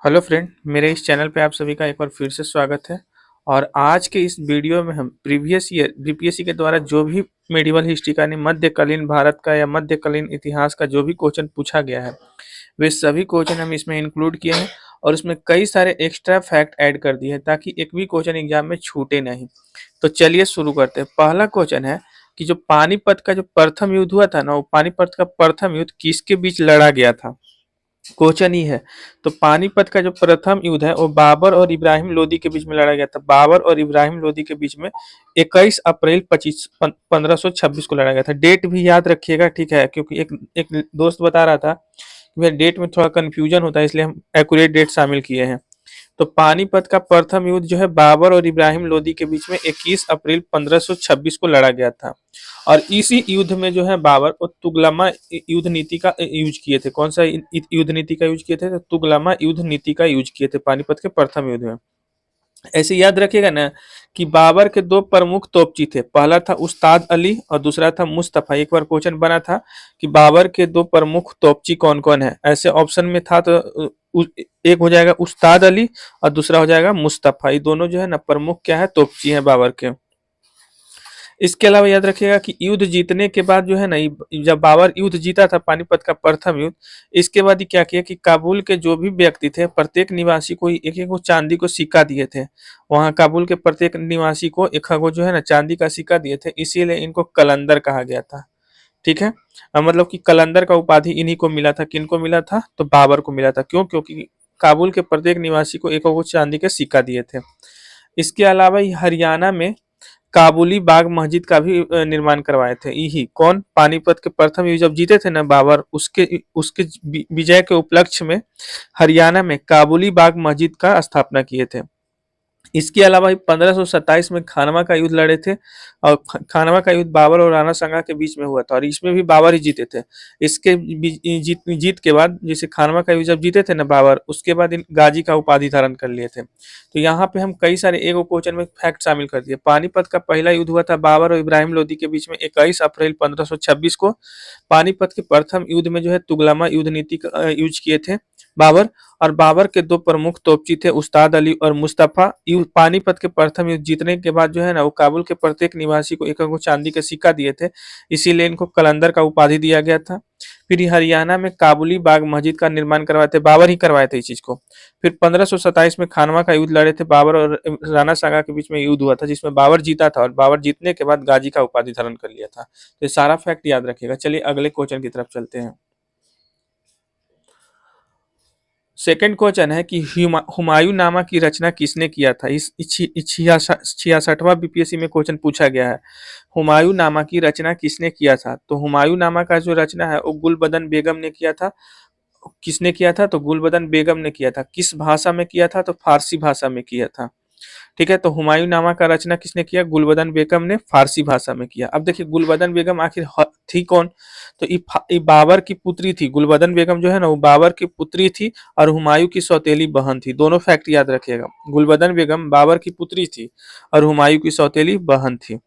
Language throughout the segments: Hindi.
हेलो फ्रेंड, मेरे इस चैनल पे आप सभी का एक बार फिर से स्वागत है। और आज के इस वीडियो में हम प्रीवियस ईयर बीपीएससी के द्वारा जो भी मेडिवल हिस्ट्री का यानी मध्यकालीन भारत का या मध्यकालीन इतिहास का जो भी क्वेश्चन पूछा गया है, वे सभी क्वेश्चन हम इसमें इंक्लूड किए हैं। और उसमें कई सारे एक्स्ट्रा फैक्ट ऐड कर दिए हैं ताकि एक भी क्वेश्चन एग्जाम में छूटे नहीं। तो चलिए शुरू करते हैं। पहला क्वेश्चन है कि जो पानीपत का जो प्रथम युद्ध हुआ था ना, वो पानीपत का प्रथम युद्ध किसके बीच लड़ा गया था? क्वेश्चन ही है। तो पानीपत का जो प्रथम युद्ध है वो बाबर और इब्राहिम लोदी के बीच में लड़ा गया था। बाबर और इब्राहिम लोदी के बीच में 21 अप्रैल 1526 को लड़ा गया था। डेट भी याद रखिएगा, ठीक है? क्योंकि एक एक दोस्त बता रहा था कि भाई डेट में थोड़ा कंफ्यूजन होता है, इसलिए हम एक्यूरेट डेट शामिल किए हैं। तो पानीपत का प्रथम युद्ध जो है बाबर और इब्राहिम लोदी के बीच में 21 अप्रैल 1526 को लड़ा गया था। और इसी युद्ध में जो है बाबर और तुगलमा युद्ध नीति का यूज किए थे। कौन सा युद्ध नीति का यूज किए थे? तो तुगलमा युद्ध नीति का यूज किए थे पानीपत के प्रथम युद्ध में। ऐसे याद रखिएगा ना कि बाबर के दो प्रमुख तोपची थे। पहला था उस्ताद अली और दूसरा था मुस्तफा। एक बार क्वेश्चन बना था कि बाबर के दो प्रमुख तोपची कौन कौन है। ऐसे ऑप्शन में था तो एक हो जाएगा उस्ताद अली और दूसरा हो जाएगा मुस्तफा। ये दोनों जो है ना प्रमुख क्या है, तोपची है बाबर के। इसके अलावा याद रखिएगा कि युद्ध जीतने के बाद जो है ना, जब बाबर युद्ध जीता था पानीपत का प्रथम युद्ध, इसके बाद ही क्या किया कि काबुल के जो भी व्यक्ति थे प्रत्येक निवासी को एक एक चांदी को सिक्का दिए थे। वहां काबुल के प्रत्येक निवासी को एक जो है ना चांदी का सिक्का दिए थे, इसीलिए इनको कलंदर कहा गया था। ठीक है। मतलब कि कलंदर का उपाधि इन्हीं को मिला था। किनको मिला था? तो बाबर को मिला था। क्यों? क्योंकि काबुल के प्रत्येक निवासी को एक चांदी के सिक्का दिए थे। इसके अलावा ही हरियाणा में काबुली बाग मस्जिद का भी निर्माण करवाए थे। यही कौन? पानीपत के प्रथम युद्ध जब जीते थे ना बाबर, उसके उसके विजय के उपलक्ष्य में हरियाणा में काबुली बाग मस्जिद का स्थापना किए थे। इसके अलावा 1527 में खानवा का युद्ध लड़े थे। और खानवा का युद्ध बाबर और राणा सांगा के बीच में हुआ था और इसमें भी बाबर ही जीते थे। इसके जीत के बाद, जैसे खानवा का युद्ध जब जीते थे ना बाबर, उसके बाद इन गाजी का उपाधि धारण कर लिए थे। तो यहाँ पे हम कई सारे एक क्वेश्चन में फैक्ट शामिल कर दिए। पानीपत का पहला युद्ध हुआ था बाबर और इब्राहिम लोदी के बीच में 21 अप्रैल 1526 को। पानीपत के प्रथम युद्ध में जो है तुगलमा युद्ध नीति का यूज किए थे बाबर। और बाबर के दो प्रमुख तोपची थे उस्ताद अली और मुस्तफा। पानीपत के प्रथम युद्ध जीतने के बाद जो है ना, वो काबुल के प्रत्येक निवासी को एक चांदी का सिक्का दिए थे, इसीलिए इनको कलंदर का उपाधि दिया गया था। फिर हरियाणा में काबुली बाग मस्जिद का निर्माण करवाए थे, बाबर ही करवाए थे इस चीज को। फिर 1527 में खानवा का युद्ध लड़े थे बाबर और राणा सांगा के बीच में युद्ध हुआ था, जिसमें बाबर जीता था और बाबर जीतने के बाद गाजी का उपाधि धारण कर लिया था। तो ये सारा फैक्ट याद रखिएगा। चलिए अगले क्वेश्चन की तरफ चलते हैं। सेकंड क्वेश्चन है कि हुमायूं नामा की रचना किसने किया था? इस 66वां बीपीएससी में क्वेश्चन पूछा गया है। हुमायूं नामा की रचना किसने किया था? तो हुमायूं नामा का जो रचना है वो गुलबदन बेगम ने किया था। किसने किया था? तो गुलबदन बेगम ने किया था। किस भाषा में किया था? तो फारसी भाषा में किया था। ठीक है। तो हुमायूं नामा का रचना किसने किया? गुलबदन बेगम ने फारसी भाषा में किया। अब देखिए गुलबदन बेगम आखिर थी कौन? तो ये बाबर की पुत्री थी। गुलबदन बेगम जो है ना, वो बाबर की पुत्री थी और हुमायूं की सौतेली बहन थी। दोनों फैक्ट याद रखिएगा। गुलबदन बेगम बाबर की पुत्री थी और हुमायूं की सौतेली बहन थी।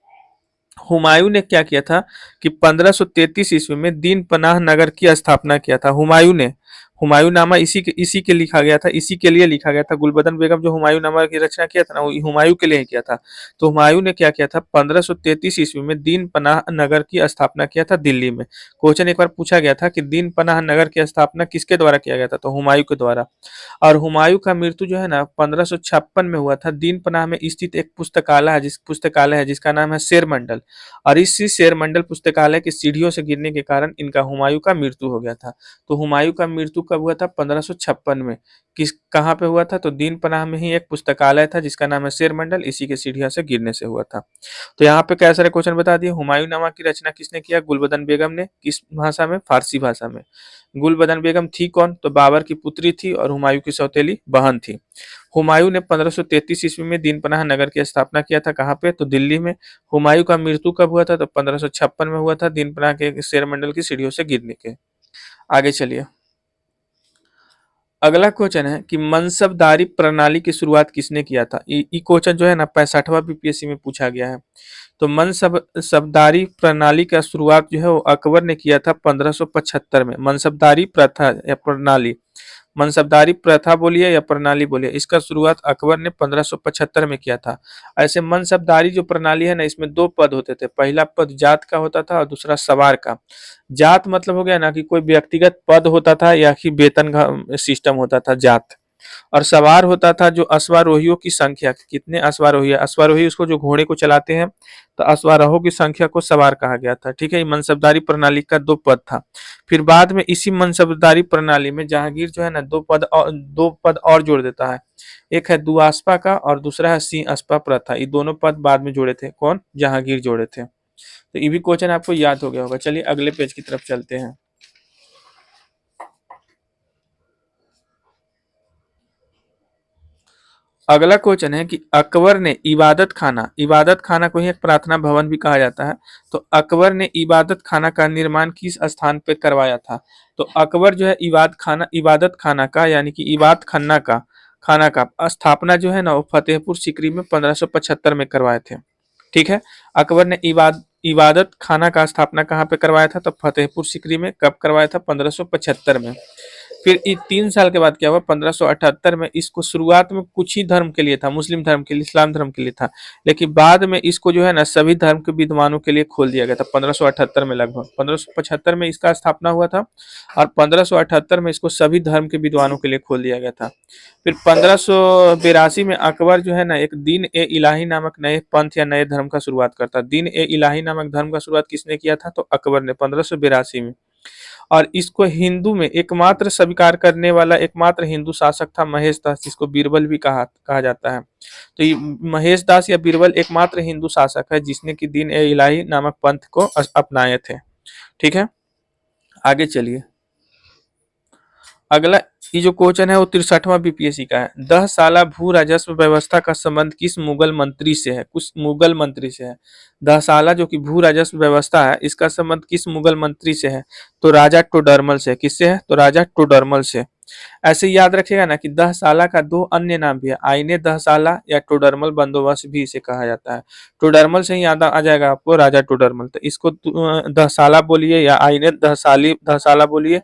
हुमायूं ने क्या किया था कि 1533 ईस्वी में दीन पनाह नगर की स्थापना किया था हुमायूं ने। हुमायूंनामा इसी के लिखा गया था, इसी के लिए लिखा गया था। गुलबदन बेगम जो हुमायूंनामा की रचना किया था ना, वो हुमायूं के लिए ही किया था। तो हुमायूं ने क्या किया था? 1533 ईस्वी में दीन पनाह नगर की स्थापना किया था दिल्ली में। क्वेश्चन एक बार पूछा गया था कि दीन पनाह नगर की स्थापना किसके द्वारा किया गया था? तो हुमायूं के द्वारा। और हुमायूं का मृत्यु जो है ना 1556 में हुआ था। दीन पनाह में स्थित एक पुस्तकालय है जिसका नाम है शेर मंडल। और इसी शेर मंडल पुस्तकालय की सीढ़ियों से गिरने के कारण इनका हुमायूं का मृत्यु हो गया था। तो हुमायूं का मृत्यु कब हुआ था? 1556 में। कहाँ पे हुआ था? तो दीन पनाह में ही एक पुस्तकालय था जिसका नाम है शेर मंडल, इसी के सीढ़ियों से गिरने से हुआ था। तो यहाँ पे कई सारे क्वेश्चन बता दिए। हुमायूंनामा की रचना किसने किया? गुलबदन बेगम ने। किस भाषा में? फारसी भाषा में। गुलबदन बेगम थी कौन? तो बाबर की पुत्री थी और हुमायूं की सौतेली बहन थी। हुमायूं ने 1533 ईस्वी में दीन पनाह नगर की स्थापना किया था। कहाँ पे? तो दिल्ली में। हुमायूं का मृत्यु कब हुआ था? तो 1556 में हुआ था, दीन पनाह के शेर मंडल की सीढ़ियों से गिरने के। आगे चलिए। अगला क्वेश्चन है कि मनसबदारी प्रणाली की शुरुआत किसने किया था? ये क्वेश्चन जो है ना 65वां बीपीएससी में पूछा गया है। तो मनसबदारी प्रणाली का शुरुआत जो है वो अकबर ने किया था 1575 में। मनसबदारी प्रथा या प्रणाली मनसबदारी प्रथा बोलिए या प्रणाली बोलिए, इसका शुरुआत अकबर ने 1575 में किया था। ऐसे मनसबदारी जो प्रणाली है ना, इसमें दो पद होते थे, पहला पद जात का होता था और दूसरा सवार का। जात मतलब हो गया ना कि कोई व्यक्तिगत पद होता था या कि वेतन का सिस्टम होता था जात। और सवार होता था जो अश्वारोहियों की संख्या, कितने अश्वारोही है, अश्वारोही उसको जो घोड़े को चलाते हैं, तो अश्वारोहों की संख्या को सवार कहा गया था। ठीक है, ये मनसबदारी प्रणाली का दो पद था। फिर बाद में इसी मनसबदारी प्रणाली में जहांगीर जो है ना दो पद और जोड़ देता है। एक है दुआस्पा का और दूसरा है सिंह अस्पा प्रथा। ये दोनों पद बाद में जोड़े थे, कौन, जहांगीर जोड़े थे। तो ये भी क्वेश्चन आपको याद हो गया होगा। चलिए अगले पेज की तरफ चलते हैं। अगला क्वेश्चन है कि अकबर ने इबादत खाना को ही एक प्रार्थना भवन भी कहा जाता है, तो अकबर ने इबादत खाना का निर्माण किस स्थान पे करवाया था? तो अकबर जो है इबादत खाना का यानी कि इबादत खाना का स्थापना जो है ना वो फतेहपुर सीकरी में 1575 में करवाए थे। ठीक है, अकबर ने इबादत खाना का स्थापना कहाँ पे करवाया था? तो फतेहपुर सीकरी में। कब करवाया था? 1575 में। फिर 3 साल के बाद क्या हुआ? 1578 में इसको शुरुआत में कुछ ही धर्म के लिए था, मुस्लिम धर्म के लिए, इस्लाम धर्म के लिए था, लेकिन बाद में इसको जो है ना सभी धर्म के विद्वानों के लिए खोल दिया गया था 1578 में। लगभग 1575 में इसका स्थापना हुआ था और 1578 में इसको सभी धर्म के विद्वानों के लिए खोल दिया गया था। फिर 1582 में अकबर जो है ना एक दीन ए इलाही नामक नए पंथ या नए धर्म का शुरुआत करता। दीन ए इलाही नामक धर्म का शुरुआत किसने किया था? तो अकबर ने 1582 में। और इसको हिंदू में एकमात्र स्वीकार करने वाला एकमात्र हिंदू शासक था महेश दास, जिसको बीरबल भी कहा जाता है। तो ये महेश दास या बीरबल एकमात्र हिंदू शासक है जिसने कि दीन ए इलाही नामक पंथ को अपनाए थे। ठीक है, आगे चलिए। अगला ये जो क्वेश्चन है वो 63वां बीपीएससी का है। 10 साला भू राजस्व व्यवस्था का संबंध किस मुगल मंत्री से है? कुछ मुगल मंत्री से है। 10 साला जो कि भू राजस्व व्यवस्था है, इसका संबंध किस मुगल मंत्री से है? तो राजा टोडरमल से। किससे है? तो राजा टोडरमल से। ऐसे याद रखिएगा ना कि 10 साला का दो अन्य नाम भी है, आईने 10 साला या टोडरमल बंदोबस्त भी इसे कहा जाता है। टोडरमल से ही याद आ जाएगा आपको राजा टोडरमल। तो इसको 10 साला बोलिए या आईने 10 साला बोलिए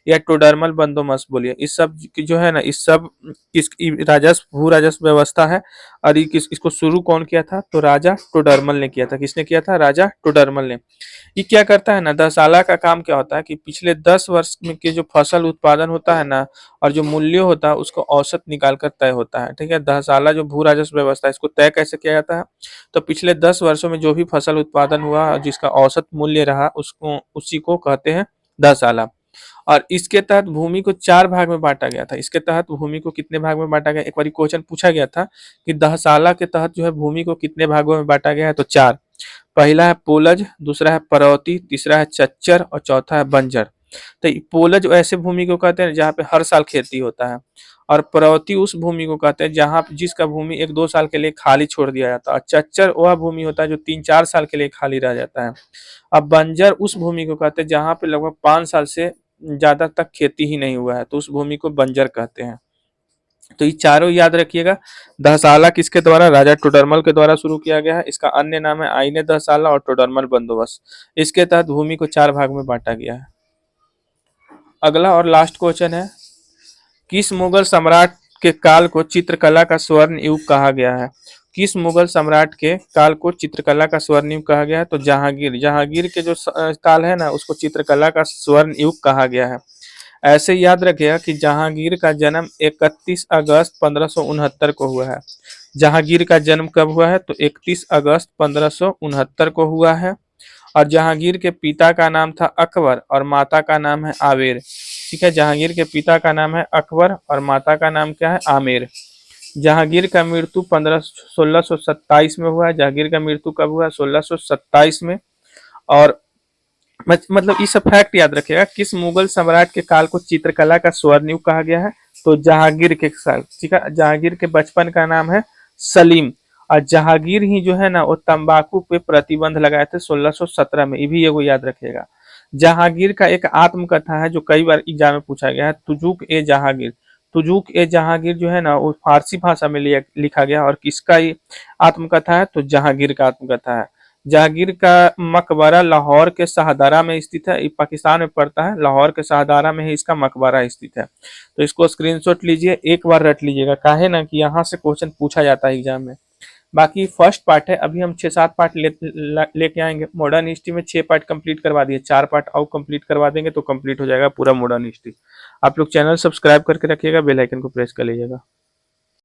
या टोडरमल बंदोबस्त बोलिए। इस सब की जो है ना इस सब इस राजस्व भू राजस्व व्यवस्था है। और इसको शुरू कौन किया था? तो राजा टोडरमल ने किया था। किसने किया था? राजा टोडरमल ने। ये क्या करता है ना, 10 साला का काम क्या होता है कि पिछले 10 वर्ष में के जो फसल उत्पादन होता है ना और जो मूल्य होता है उसको औसत निकाल कर तय होता है। ठीक है, 10 साला जो भू राजस्व व्यवस्था है इसको तय कैसे किया जाता है? तो पिछले 10 वर्षों में जो भी फसल उत्पादन हुआ और जिसका औसत मूल्य रहा उसको उसी को कहते हैं 10 साला। और इसके तहत भूमि को 4 भाग में बांटा गया था। इसके तहत भूमि को कितने भाग में बांटा गया? एक बार क्वेश्चन पूछा गया था कि 10 साला के तहत जो है भूमि को कितने भागों में बांटा गया है? तो 4। पहला है पोलज, दूसरा है परौती, तीसरा है चच्चर और चौथा है बंजर। तो पोलज ऐसे भूमि को कहते हैं जहाँ पे हर साल खेती होता है, और परौती उस भूमि को कहते हैं जहाँ जिसका भूमि 1-2 साल के लिए खाली छोड़ दिया जाता है, और चच्चर वह भूमि होता है जो 3-4 साल के लिए खाली रह जाता है। अब बंजर उस भूमि को कहते हैं जहाँ पे लगभग 5 साल से ज्यादा तक खेती ही नहीं हुआ है, तो उस भूमि को बंजर कहते हैं। तो ये चारों याद रखिएगा। दहसाला किसके द्वारा? राजा टोडरमल के द्वारा शुरू किया गया है। इसका अन्य नाम है आईने दहसाला और टोडरमल बंदोबस्त। इसके तहत भूमि को 4 भाग में बांटा गया है। अगला और लास्ट क्वेश्चन है, किस मुगल सम्राट के काल को चित्रकला का स्वर्ण युग कहा गया है? किस मुगल सम्राट के काल को चित्रकला का स्वर्ण युग कहा गया है? तो जहांगीर के जो काल है ना उसको चित्रकला का स्वर्ण युग कहा गया है। ऐसे याद रखिएगा कि जहांगीर का जन्म 31 अगस्त 1569 को हुआ है। जहांगीर का जन्म कब हुआ है? तो 31 अगस्त 1569 को हुआ है। और जहांगीर के पिता का नाम था अकबर और माता का नाम है आमेर। ठीक है, जहांगीर के पिता का नाम है अकबर और माता का नाम क्या है? आमेर। जहांगीर का मृत्यु 1627 में हुआ है। जहांगीर का मृत्यु कब हुआ? 1627 में। और मतलब ये सब फैक्ट याद रखिएगा। किस मुगल सम्राट के काल को चित्रकला का स्वर्ण युग कहा गया है? तो जहांगीर के साल। ठीक है, जहांगीर के बचपन का नाम है सलीम। और जहांगीर ही जो है ना वो तंबाकू पे प्रतिबंध लगाए थे 1617 में। ये भी एगो याद रखिएगा। जहांगीर का एक आत्मकथा है जो कई बार एग्जाम में पूछा गया है, तुजुक ए जहांगीर। तुजुक ए जहांगीर जो है ना वो फारसी भाषा में लिखा गया और किसका ये आत्मकथा है? तो जहांगीर का आत्मकथा है। जहांगीर का मकबरा लाहौर के शाहदरा में स्थित है। ये पाकिस्तान में पड़ता है, लाहौर के शाहदरा में ही इसका मकबरा स्थित है। तो इसको स्क्रीनशॉट लीजिए, एक बार रट लीजिएगा, काहे ना कि यहाँ से क्वेश्चन पूछा जाता है एग्जाम में। बाकी फर्स्ट पार्ट है, अभी हम 6-7 पार्ट लेके आएंगे। मॉडर्न हिस्ट्री में 6 पार्ट कंप्लीट करवा दिए, 4 पार्ट और कंप्लीट करवा देंगे तो कंप्लीट हो जाएगा पूरा मॉडर्न हिस्ट्री। आप लोग चैनल सब्सक्राइब करके रखिएगा, बेल आइकन को प्रेस कर लीजिएगा।